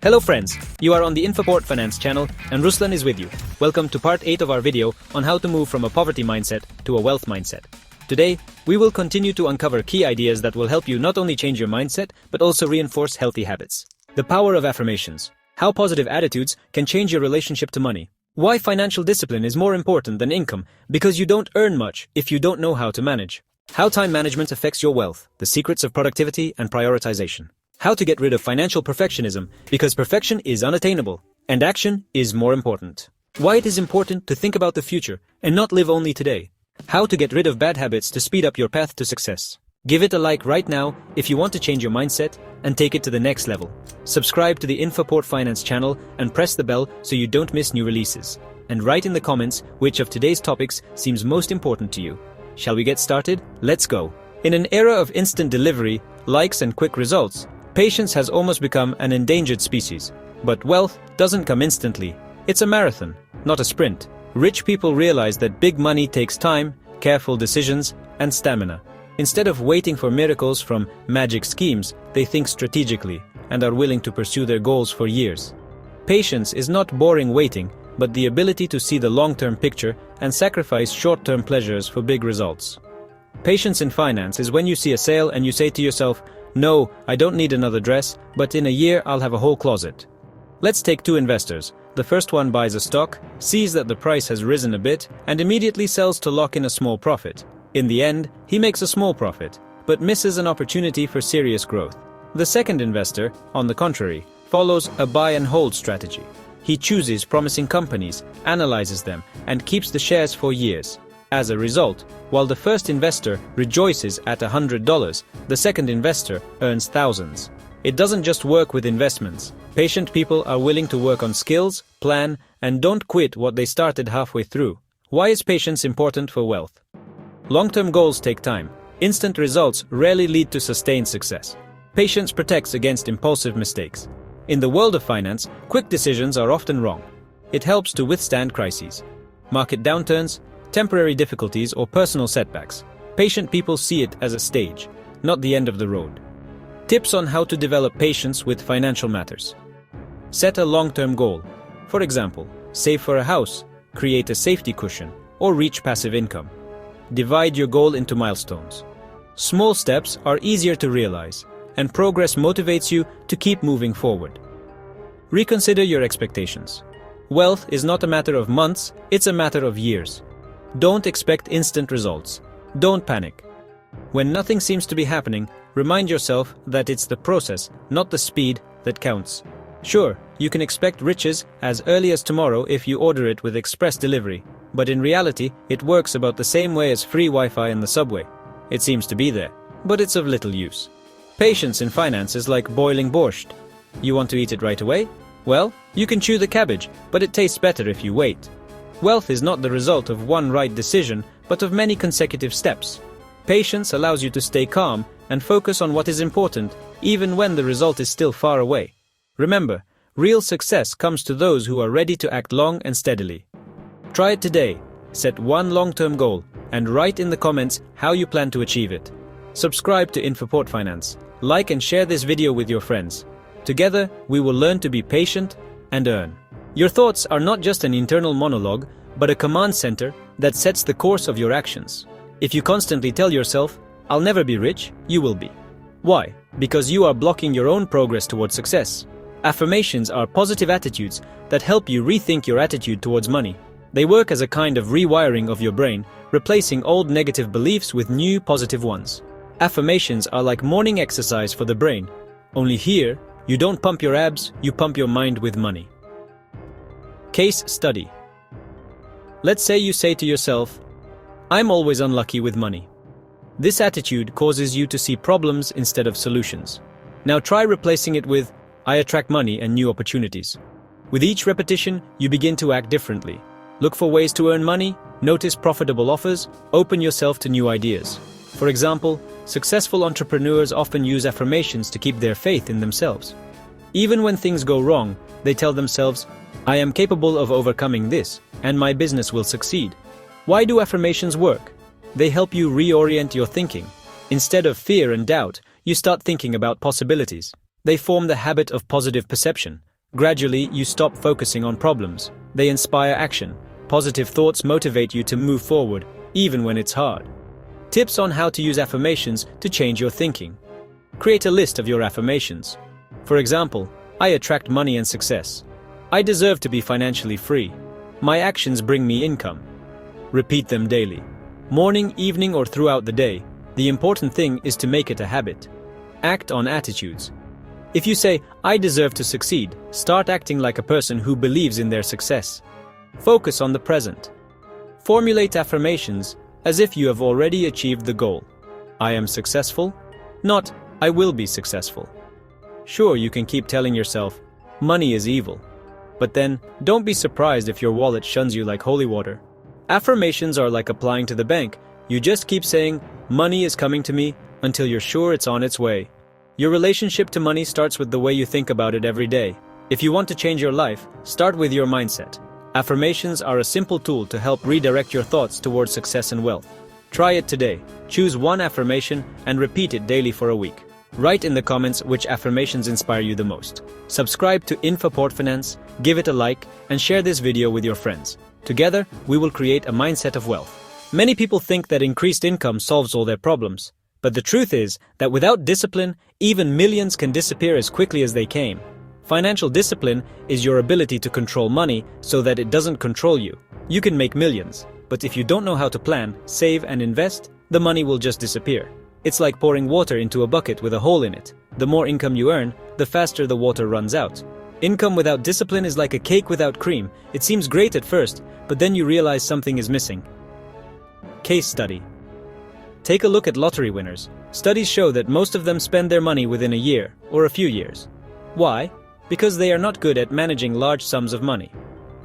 Hello friends, you are on the Infoport Finance channel and Ruslan is with you. Welcome to part 8 of our video on how to move from a poverty mindset to a wealth mindset. Today, we will continue to uncover key ideas that will help you not only change your mindset, but also reinforce healthy habits. The power of affirmations. How positive attitudes can change your relationship to money. Why financial discipline is more important than income, because you don't earn much if you don't know how to manage. How time management affects your wealth, the secrets of productivity and prioritization. How to get rid of financial perfectionism, because perfection is unattainable, and action is more important. Why it is important to think about the future and not live only today. How to get rid of bad habits to speed up your path to success. Give it a like right now if you want to change your mindset and take it to the next level. Subscribe to the Infoport Finance channel and press the bell so you don't miss new releases. And write in the comments which of today's topics seems most important to you. Shall we get started? Let's go. In an era of instant delivery, likes and quick results, patience has almost become an endangered species. But wealth doesn't come instantly. It's a marathon, not a sprint. Rich people realize that big money takes time, careful decisions, and stamina. Instead of waiting for miracles from magic schemes, they think strategically and are willing to pursue their goals for years. Patience is not boring waiting, but the ability to see the long-term picture and sacrifice short-term pleasures for big results. Patience in finance is when you see a sale and you say to yourself, "No, I don't need another dress, but in a year I'll have a whole closet." Let's take two investors. The first one buys a stock, sees that the price has risen a bit, and immediately sells to lock in a small profit. In the end, he makes a small profit, but misses an opportunity for serious growth. The second investor, on the contrary, follows a buy and hold strategy. He chooses promising companies, analyzes them, and keeps the shares for years. As a result, while the first investor rejoices at $100, the second investor earns thousands. It doesn't just work with investments. Patient people are willing to work on skills, plan, and don't quit what they started halfway through. Why is patience important for wealth? Long-term goals take time. Instant results rarely lead to sustained success. Patience protects against impulsive mistakes. In the world of finance, quick decisions are often wrong. It helps to withstand crises, market downturns, temporary difficulties, or personal setbacks. Patient people see it as a stage, not the end of the road. Tips on how to develop patience with financial matters. Set a long-term goal. For example, save for a house, create a safety cushion, or reach passive income. Divide your goal into milestones. Small steps are easier to realize, and progress motivates you to keep moving forward. Reconsider your expectations. Wealth is not a matter of months, it's a matter of years. Don't expect instant results. Don't panic. When nothing seems to be happening, remind yourself that it's the process, not the speed, that counts. Sure, you can expect riches as early as tomorrow if you order it with express delivery, but in reality, it works about the same way as free Wi-Fi in the subway. It seems to be there, but it's of little use. Patience in finance is like boiling borscht. You want to eat it right away? Well, you can chew the cabbage, but it tastes better if you wait. Wealth is not the result of one right decision, but of many consecutive steps. Patience allows you to stay calm and focus on what is important, even when the result is still far away. Remember, real success comes to those who are ready to act long and steadily. Try it today. Set one long-term goal and write in the comments how you plan to achieve it. Subscribe to Infoport Finance. Like and share this video with your friends. Together, we will learn to be patient and earn. Your thoughts are not just an internal monologue, but a command center that sets the course of your actions. If you constantly tell yourself, "I'll never be rich," you will be. Why? Because you are blocking your own progress towards success. Affirmations are positive attitudes that help you rethink your attitude towards money. They work as a kind of rewiring of your brain, replacing old negative beliefs with new positive ones. Affirmations are like morning exercise for the brain. Only here, you don't pump your abs, you pump your mind with money. Case study. Let's say you say to yourself, "I'm always unlucky with money." This attitude causes you to see problems instead of solutions. Now try replacing it with, "I attract money and new opportunities." With each repetition, you begin to act differently. Look for ways to earn money, notice profitable offers, open yourself to new ideas. For example, successful entrepreneurs often use affirmations to keep their faith in themselves. Even when things go wrong, they tell themselves, "I am capable of overcoming this, and my business will succeed." Why do affirmations work? They help you reorient your thinking. Instead of fear and doubt, you start thinking about possibilities. They form the habit of positive perception, Gradually, you stop focusing on problems. They inspire action. Positive thoughts motivate you to move forward, even when it's hard. Tips on how to use affirmations to change your thinking. Create a list of your affirmations. For example, I attract money and success. I deserve to be financially free. My actions bring me income. Repeat them daily. Morning, evening, or throughout the day. The important thing is to make it a habit. Act on attitudes. If you say, I deserve to succeed, start acting like a person who believes in their success. Focus on the present. Formulate affirmations as if you have already achieved the goal. I am successful, not I will be successful. Sure, you can keep telling yourself, money is evil. But then, don't be surprised if your wallet shuns you like holy water. Affirmations are like applying to the bank. You just keep saying, money is coming to me, until you're sure it's on its way. Your relationship to money starts with the way you think about it every day. If you want to change your life, start with your mindset. Affirmations are a simple tool to help redirect your thoughts towards success and wealth. Try it today. Choose one affirmation and repeat it daily for a week. Write in the comments which affirmations inspire you the most. Subscribe to Infoport Finance, give it a like, and share this video with your friends. Together, we will create a mindset of wealth. Many people think that increased income solves all their problems. But the truth is that without discipline, even millions can disappear as quickly as they came. Financial discipline is your ability to control money so that it doesn't control you. You can make millions, but if you don't know how to plan, save, and invest, the money will just disappear. It's like pouring water into a bucket with a hole in it. The more income you earn, the faster the water runs out. Income without discipline is like a cake without cream. It seems great at first, but then you realize something is missing. Case study. Take a look at lottery winners. Studies show that most of them spend their money within a year or a few years. Why? Because they are not good at managing large sums of money.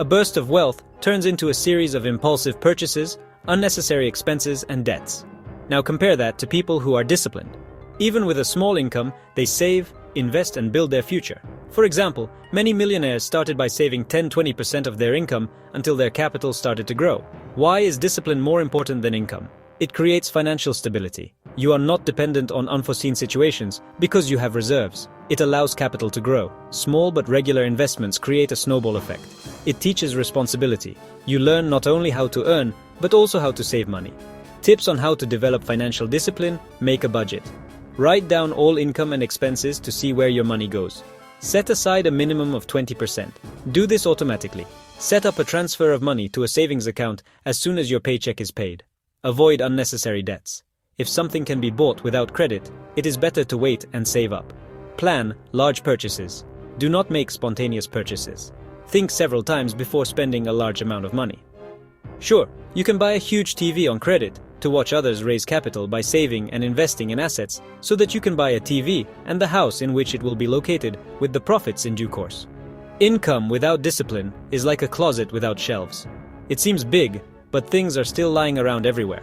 A burst of wealth turns into a series of impulsive purchases, unnecessary expenses, and debts. Now compare that to people who are disciplined. Even with a small income, they save, invest, and build their future. For example, many millionaires started by saving 10-20% of their income until their capital started to grow. Why is discipline more important than income? It creates financial stability. You are not dependent on unforeseen situations because you have reserves. It allows capital to grow. Small but regular investments create a snowball effect. It teaches responsibility. You learn not only how to earn, but also how to save money. Tips on how to develop financial discipline: make a budget. Write down all income and expenses to see where your money goes. Set aside a minimum of 20%. Do this automatically. Set up a transfer of money to a savings account as soon as your paycheck is paid. Avoid unnecessary debts. If something can be bought without credit, it is better to wait and save up. Plan large purchases. Do not make spontaneous purchases. Think several times before spending a large amount of money. Sure, you can buy a huge TV on credit to watch others raise capital by saving and investing in assets so that you can buy a TV and the house in which it will be located with the profits in due course. Income without discipline is like a closet without shelves. It seems big, but things are still lying around everywhere.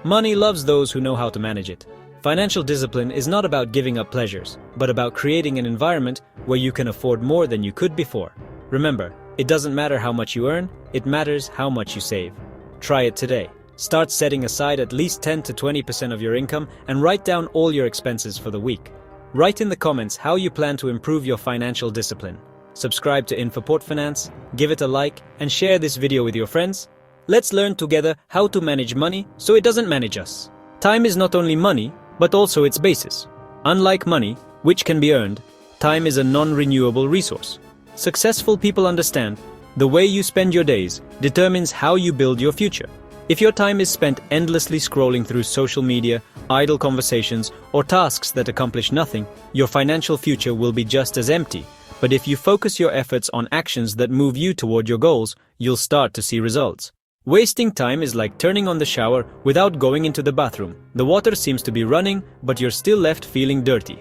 Money loves those who know how to manage it. Financial discipline is not about giving up pleasures, but about creating an environment where you can afford more than you could before. Remember, it doesn't matter how much you earn, it matters how much you save. Try it today. Start setting aside at least 10 to 20% of your income and write down all your expenses for the week. Write in the comments how you plan to improve your financial discipline. Subscribe to Infoport Finance, give it a like, and share this video with your friends. Let's learn together how to manage money so it doesn't manage us. Time is not only money, but also its basis. Unlike money, which can be earned, time is a non-renewable resource. Successful people understand the way you spend your days determines how you build your future. If your time is spent endlessly scrolling through social media, idle conversations, or tasks that accomplish nothing, your financial future will be just as empty. But if you focus your efforts on actions that move you toward your goals, you'll start to see results. Wasting time is like turning on the shower without going into the bathroom. The water seems to be running, but you're still left feeling dirty.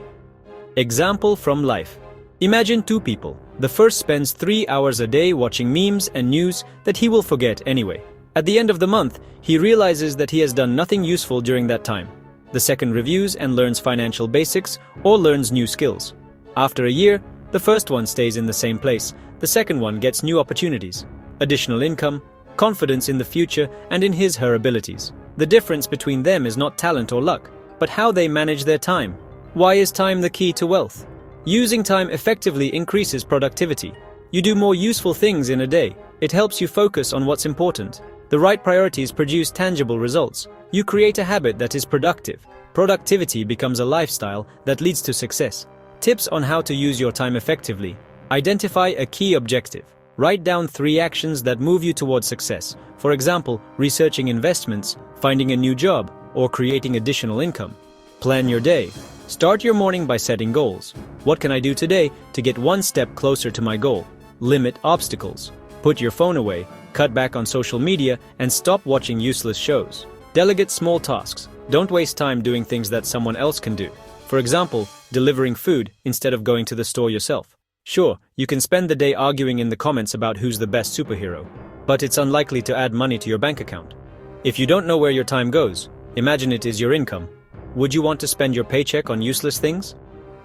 Example from life. Imagine two people. The first spends 3 hours a day watching memes and news that he will forget anyway. At the end of the month, he realizes that he has done nothing useful during that time. The second reviews and learns financial basics or learns new skills. After a year, the first one stays in the same place. The second one gets new opportunities, additional income, confidence in the future, and in his/her abilities. The difference between them is not talent or luck, but how they manage their time. Why is time the key to wealth? Using time effectively increases productivity. You do more useful things in a day. It helps you focus on what's important. The right priorities produce tangible results. You create a habit that is productive. Productivity becomes a lifestyle that leads to success. Tips on how to use your time effectively. Identify a key objective. Write down 3 actions that move you towards success. For example, researching investments, finding a new job, or creating additional income. Plan your day. Start your morning by setting goals. What can I do today to get one step closer to my goal? Limit obstacles. Put your phone away, cut back on social media, and stop watching useless shows. Delegate small tasks. Don't waste time doing things that someone else can do. For example, delivering food instead of going to the store yourself. Sure, you can spend the day arguing in the comments about who's the best superhero, but it's unlikely to add money to your bank account. If you don't know where your time goes, imagine it is your income. Would you want to spend your paycheck on useless things?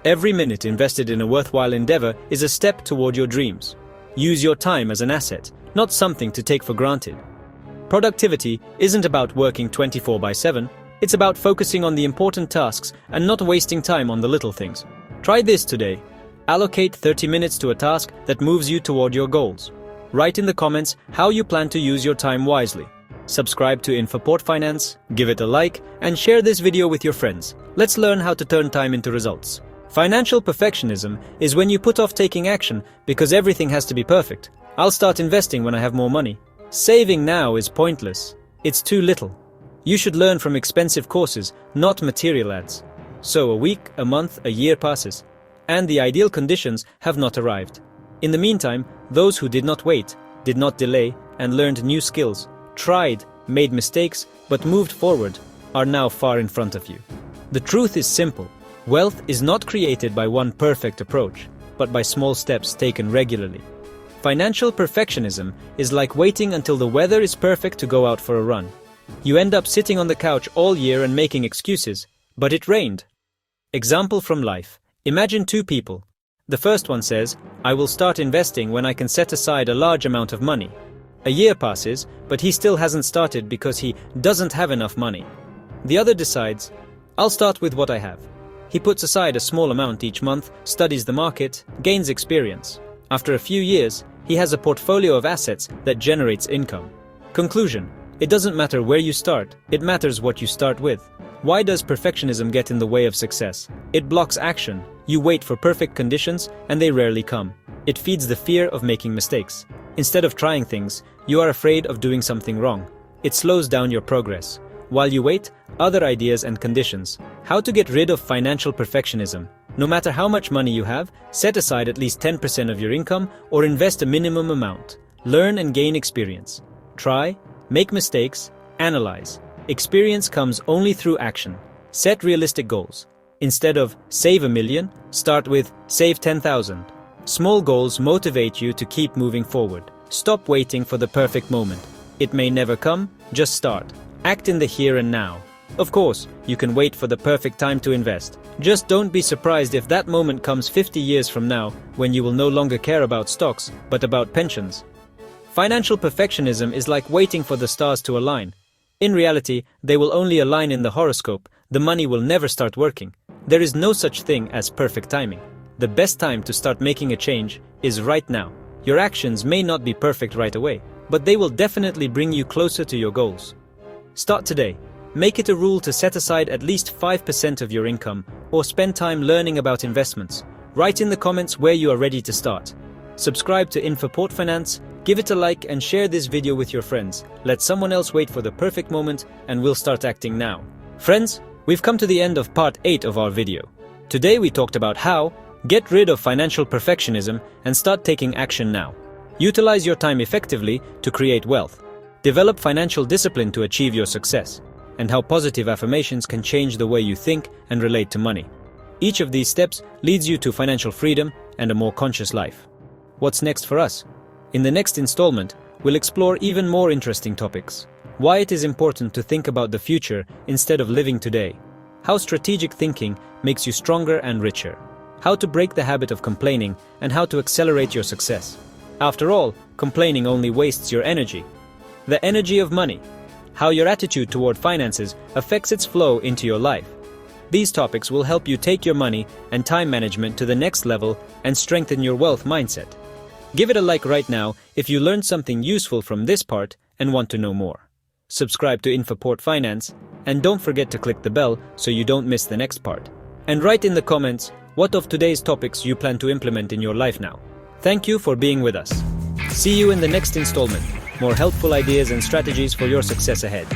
Every minute invested in a worthwhile endeavor is a step toward your dreams. Use your time as an asset, not something to take for granted. Productivity isn't about working 24/7, it's about focusing on the important tasks and not wasting time on the little things. Try this today. Allocate 30 minutes to a task that moves you toward your goals. Write in the comments how you plan to use your time wisely. Subscribe to Infoport Finance, give it a like, and share this video with your friends. Let's learn how to turn time into results. Financial perfectionism is when you put off taking action because everything has to be perfect. I'll start investing when I have more money. Saving now is pointless. It's too little. You should learn from expensive courses, not material ads. So a week, a month, a year passes, and the ideal conditions have not arrived. In the meantime, those who did not wait, did not delay, and learned new skills, tried, made mistakes, but moved forward, are now far in front of you. The truth is simple. Wealth is not created by one perfect approach, but by small steps taken regularly. Financial perfectionism is like waiting until the weather is perfect to go out for a run. You end up sitting on the couch all year and making excuses, but it rained. Example from life. Imagine 2 people. The first one says, I will start investing when I can set aside a large amount of money. A year passes, but he still hasn't started because he doesn't have enough money. The other decides, I'll start with what I have. He puts aside a small amount each month, studies the market, gains experience. After a few years, he has a portfolio of assets that generates income. Conclusion: it doesn't matter where you start, it matters what you start with. Why does perfectionism get in the way of success? It blocks action. You wait for perfect conditions, and they rarely come. It feeds the fear of making mistakes. Instead of trying things, you are afraid of doing something wrong. It slows down your progress. While you wait, other ideas and conditions. How to get rid of financial perfectionism. No matter how much money you have, set aside at least 10% of your income or invest a minimum amount. Learn and gain experience. Try, make mistakes, analyze. Experience comes only through action. Set realistic goals. Instead of save 1 million, start with save 10,000. Small goals motivate you to keep moving forward. Stop waiting for the perfect moment. It may never come, just start. Act in the here and now. Of course, you can wait for the perfect time to invest. Just don't be surprised if that moment comes 50 years from now, when you will no longer care about stocks, but about pensions. Financial perfectionism is like waiting for the stars to align. In reality, they will only align in the horoscope. The money will never start working. There is no such thing as perfect timing. The best time to start making a change is right now. Your actions may not be perfect right away, but they will definitely bring you closer to your goals. Start today. Make it a rule to set aside at least 5% of your income or spend time learning about investments. Write in the comments where you are ready to start. Subscribe to Infoport Finance, give it a like and share this video with your friends. Let someone else wait for the perfect moment and we'll start acting now. Friends, we've come to the end of part 8 of our video. Today we talked about how get rid of financial perfectionism and start taking action now. Utilize your time effectively to create wealth. Develop financial discipline to achieve your success, and how positive affirmations can change the way you think and relate to money. Each of these steps leads you to financial freedom and a more conscious life. What's next for us? In the next installment, we'll explore even more interesting topics. Why it is important to think about the future instead of living today. How strategic thinking makes you stronger and richer. How to break the habit of complaining and how to accelerate your success. After all, complaining only wastes your energy. The energy of money. How your attitude toward finances affects its flow into your life. These topics will help you take your money and time management to the next level and strengthen your wealth mindset. Give it a like right now if you learned something useful from this part and want to know more. Subscribe to Infoport Finance, and don't forget to click the bell so you don't miss the next part. And write in the comments what of today's topics you plan to implement in your life now. Thank you for being with us. See you in the next installment. More helpful ideas and strategies for your success ahead.